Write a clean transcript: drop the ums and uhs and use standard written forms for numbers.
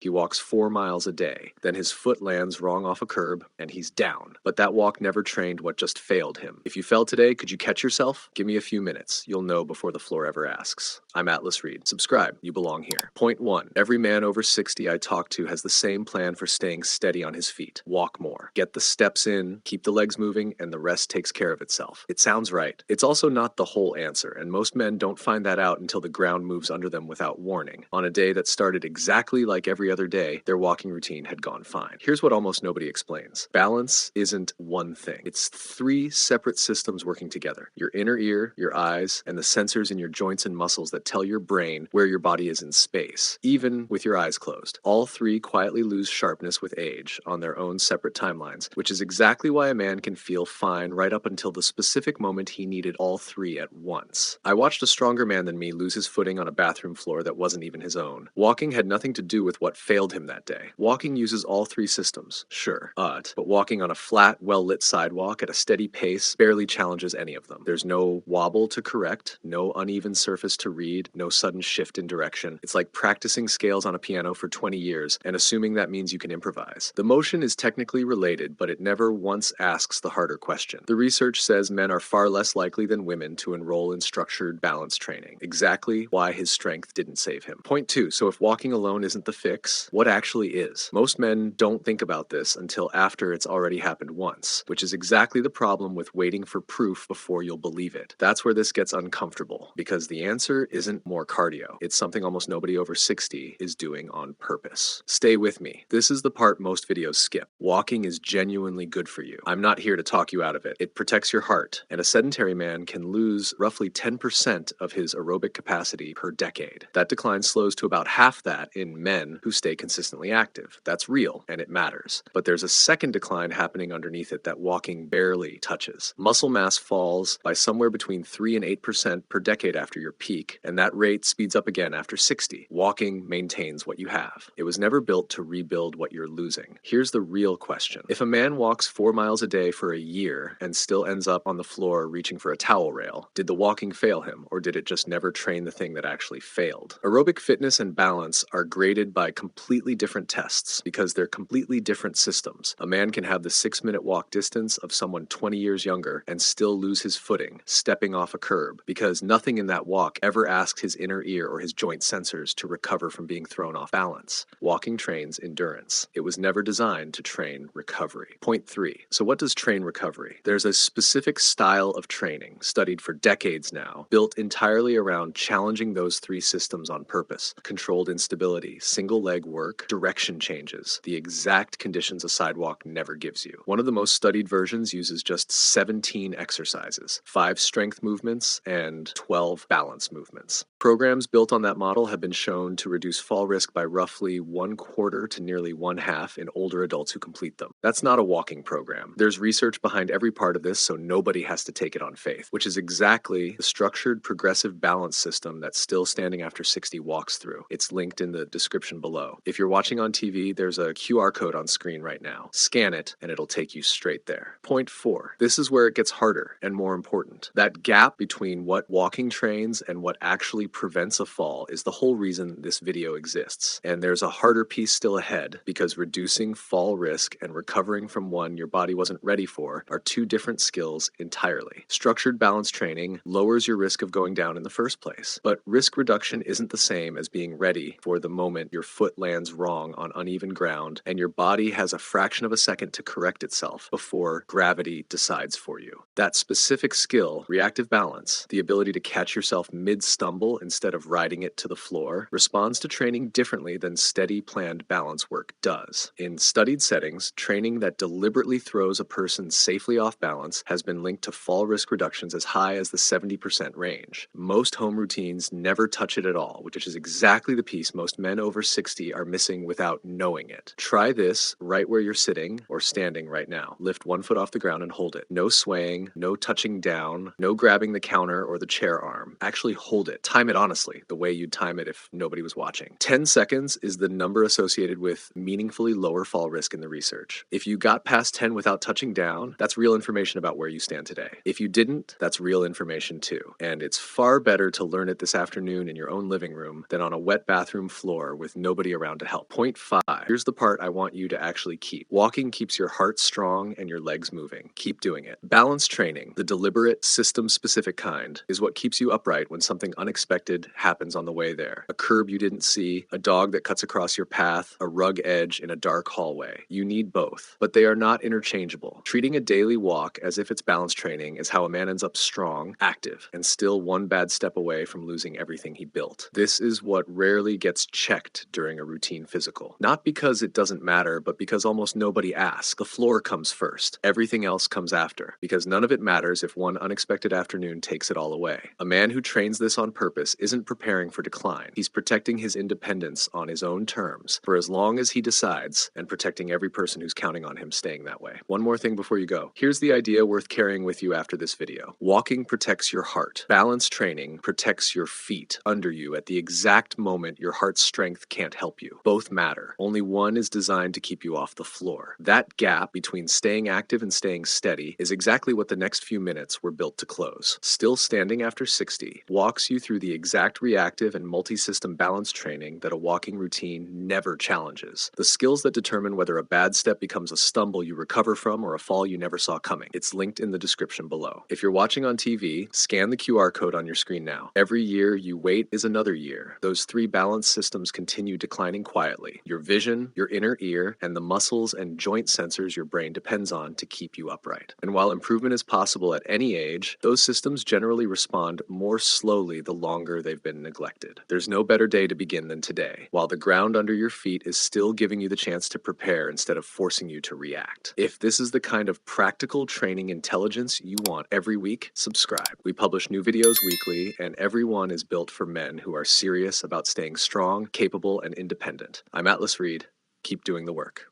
He walks 4 miles a day. Then his foot lands wrong off a curb, and he's down. But that walk never trained what just failed him. If you fell today, could you catch yourself? Give me a few minutes. You'll know before the floor ever asks. I'm Atlas Reed. Subscribe. You belong here. Point 1. Every man over 60 I talk to has the same plan for staying steady on his feet. Walk more. Get the steps in, keep the legs moving, and the rest takes care of itself. It sounds right. It's also not the whole answer, and most men don't find that out until the ground moves under them without warning. On a day that started exactly like every other day, their walking routine had gone fine. Here's what almost nobody explains. Balance isn't one thing. It's 3 separate systems working together. Your inner ear, your eyes, and the sensors in your joints and muscles that tell your brain where your body is in space, even with your eyes closed. All 3 quietly lose sharpness with age on their own separate timelines, which is exactly why a man can feel fine right up until the specific moment he needed all 3 at once. I watched a stronger man than me lose his footing on a bathroom floor that wasn't even his own. Walking had nothing to do with what failed him that day. Walking uses all 3 systems, sure, but walking on a flat, well-lit sidewalk at a steady pace barely challenges any of them. There's no wobble to correct, no uneven surface to read, no sudden shift in direction. It's like practicing scales on a piano for 20 years and assuming that means you can improvise. The motion is technically related, but it never once asks the harder question. The research says men are far less likely than women to enroll in structured balance training. Exactly why his strength didn't save him. Point 2. So if walking alone isn't the fix, what actually is? Most men don't think about this until after it's already happened once, which is exactly the problem with waiting for proof before you'll believe it. That's where this gets uncomfortable, because the answer isn't more cardio. It's something almost nobody over 60 is doing on purpose. Stay with me. This is the part most videos skip. Walking is genuinely good for you. I'm not here to talk you out of it. It protects your heart, and a sedentary man can lose roughly 10% of his aerobic capacity per decade. That decline slows to about half that in men who stay consistently active. That's real, and it matters. But there's a second decline happening underneath it that walking barely touches. Muscle mass falls by somewhere between 3 and 8% per decade after your peak, and that rate speeds up again after 60. Walking maintains what you have. It was never built to rebuild what you're losing. Here's the real question. If a man walks 4 miles a day for a year and still ends up on the floor reaching for a towel rail, did the walking fail him, or did it just never train the thing that actually failed? Aerobic fitness and balance are graded by completely different tests because they're completely different systems. A man can have the 6-minute walk distance of someone 20 years younger and still lose his footing, stepping off a curb, because nothing in that walk ever asked his inner ear or his joint sensors to recover from being thrown off balance. Walking trains endurance. It was never designed to train recovery. Point 3. So what does train recovery? There's a specific style of training, studied for decades now, built entirely around challenging those 3 systems on purpose. Controlled instability, single leg work, direction changes, the exact conditions a sidewalk never gives you. One of the most studied versions uses just 17 exercises, 5 strength movements and 12 balance movements. Programs built on that model have been shown to reduce fall risk by roughly 1/4 to nearly 1/2 in older adults who complete them. That's not a walking program. There's research behind every part of this, so nobody has to take it on faith, which is exactly the structured progressive balance system that Still Standing After 60 walks through. It's linked in the description below. If you're watching on TV, there's a QR code on screen right now. Scan it, and it'll take you straight there. Point 4. This is where it gets harder and more important. That gap between what walking trains and what actually prevents a fall is the whole reason this video exists. And there's a harder piece still ahead, because reducing fall risk and recovering from one your body wasn't ready for are 2 different skills entirely. Structured balance training lowers your risk of going down in the first place, but risk reduction isn't the same as being ready for the moment your foot lands wrong on uneven ground and your body has a fraction of a second to correct itself before gravity decides for you. That specific skill, reactive balance, the ability to catch yourself mid-stumble instead of riding it to the floor, responds to training differently than steady, planned balance work does. In studied settings, training that deliberately throws a person safely off balance has been linked to fall risk reductions as high as the 70% range. Most home routines never touch it at all, which is exactly the piece most men over 60 are missing without knowing it. Try this right where you're sitting or standing right now. Lift 1 foot off the ground and hold it. No swaying, no touching down, no grabbing the counter or the chair arm. Actually hold it. Time it honestly, the way you'd time it if nobody was watching. 10 seconds is the number associated with meaningfully lower fall risk in the research. If you got past 10 without touching down, that's real information about where you stand today. If you didn't, that's real information too. And it's far better to learn it this afternoon in your own living room than on a wet bathroom floor with nobody somebody around to help. Point 5. Here's the part I want you to actually keep. Walking keeps your heart strong and your legs moving. Keep doing it. Balance training, the deliberate, system-specific kind, is what keeps you upright when something unexpected happens on the way there. A curb you didn't see, a dog that cuts across your path, a rug edge in a dark hallway. You need both, but they are not interchangeable. Treating a daily walk as if it's balance training is how a man ends up strong, active, and still one bad step away from losing everything he built. This is what rarely gets checked during a routine physical. Not because it doesn't matter, but because almost nobody asks. The floor comes first. Everything else comes after, because none of it matters if one unexpected afternoon takes it all away. A man who trains this on purpose isn't preparing for decline. He's protecting his independence on his own terms for as long as he decides, and protecting every person who's counting on him staying that way. One more thing before you go. Here's the idea worth carrying with you after this video. Walking protects your heart. Balance training protects your feet under you at the exact moment your heart's strength can't help you. Both matter. Only one is designed to keep you off the floor. That gap between staying active and staying steady is exactly what the next few minutes were built to close. Still Standing After 60 walks you through the exact reactive and multi-system balance training that a walking routine never challenges. The skills that determine whether a bad step becomes a stumble you recover from or a fall you never saw coming. It's linked in the description below. If you're watching on TV, scan the QR code on your screen now. Every year you wait is another year. Those 3 balance systems continue declining quietly. Your vision, your inner ear, and the muscles and joint sensors your brain depends on to keep you upright. And while improvement is possible at any age, those systems generally respond more slowly the longer they've been neglected. There's no better day to begin than today, while the ground under your feet is still giving you the chance to prepare instead of forcing you to react. If this is the kind of practical training intelligence you want every week, subscribe. We publish new videos weekly, and every one is built for men who are serious about staying strong, capable, and independent. I'm Atlas Reed. Keep doing the work.